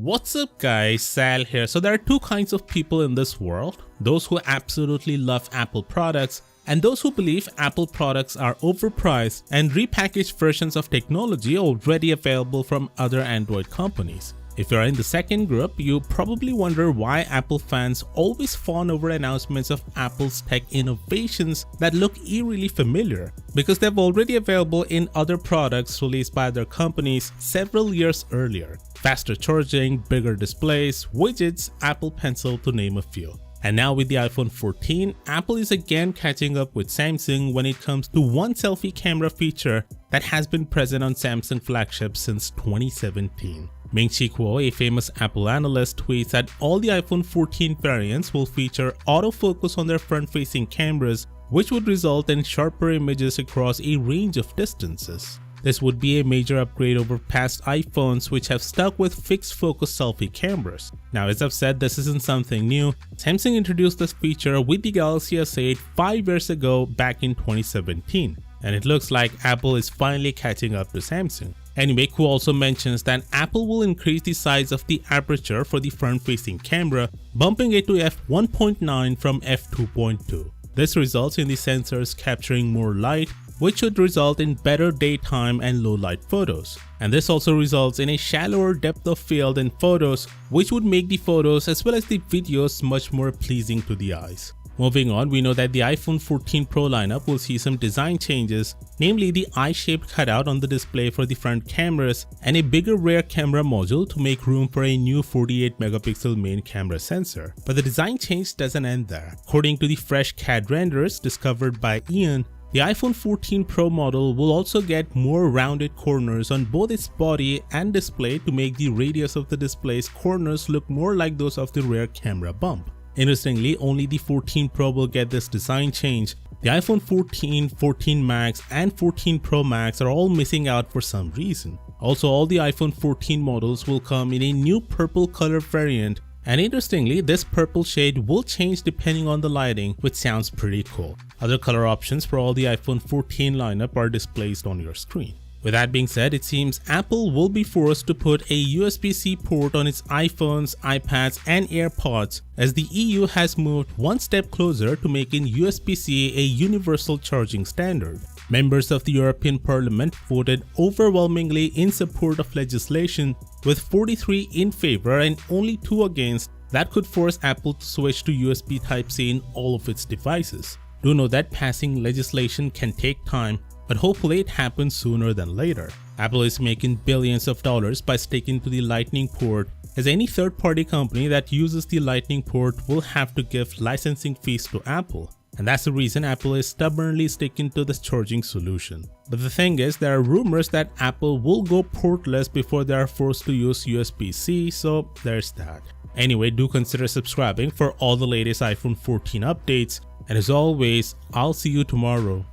What's up guys, Sal here. So there are two kinds of people in this world, those who absolutely love Apple products and those who believe Apple products are overpriced and repackaged versions of technology already available from other Android companies. If you're in the second group, you probably wonder why Apple fans always fawn over announcements of Apple's tech innovations that look eerily familiar, because they're already available in other products released by other companies several years earlier. Faster charging, bigger displays, widgets, Apple Pencil to name a few. And now with the iPhone 14, Apple is again catching up with Samsung when it comes to one selfie camera feature that has been present on Samsung flagships since 2017. Ming-Chi Kuo, a famous Apple analyst, tweets that all the iPhone 14 variants will feature autofocus on their front-facing cameras, which would result in sharper images across a range of distances. This would be a major upgrade over past iPhones which have stuck with fixed focus selfie cameras. Now, as I've said, this isn't something new. Samsung introduced this feature with the Galaxy S8 5 years ago back in 2017, and it looks like Apple is finally catching up to Samsung. Anyway, Kuo also mentions that Apple will increase the size of the aperture for the front-facing camera, bumping it to f1.9 from f2.2. This results in the sensors capturing more light, which should result in better daytime and low-light photos. And this also results in a shallower depth of field in photos, which would make the photos as well as the videos much more pleasing to the eyes. Moving on, we know that the iPhone 14 Pro lineup will see some design changes, namely the eye-shaped cutout on the display for the front cameras and a bigger rear camera module to make room for a new 48-megapixel main camera sensor. But the design change doesn't end there. According to the fresh CAD renders discovered by Ian, the iPhone 14 Pro model will also get more rounded corners on both its body and display to make the radius of the display's corners look more like those of the rear camera bump. Interestingly, only the 14 Pro will get this design change. The iPhone 14, 14 Max and 14 Pro Max are all missing out for some reason. Also, all the iPhone 14 models will come in a new purple color variant, and interestingly, this purple shade will change depending on the lighting, which sounds pretty cool. Other color options for all the iPhone 14 lineup are displayed on your screen. With that being said, it seems Apple will be forced to put a USB-C port on its iPhones, iPads and AirPods, as the EU has moved one step closer to making USB-C a universal charging standard. Members of the European Parliament voted overwhelmingly in support of legislation, with 43 in favor and only 2 against, that could force Apple to switch to USB Type-C in all of its devices. Do know that passing legislation can take time, but hopefully it happens sooner than later. Apple is making billions of dollars by sticking to the Lightning port, as any third-party company that uses the Lightning port will have to give licensing fees to Apple. And that's the reason Apple is stubbornly sticking to this charging solution. But the thing is, there are rumors that Apple will go portless before they are forced to use USB-C, so there's that. Anyway, do consider subscribing for all the latest iPhone 14 updates, and as always, I'll see you tomorrow.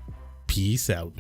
Peace out.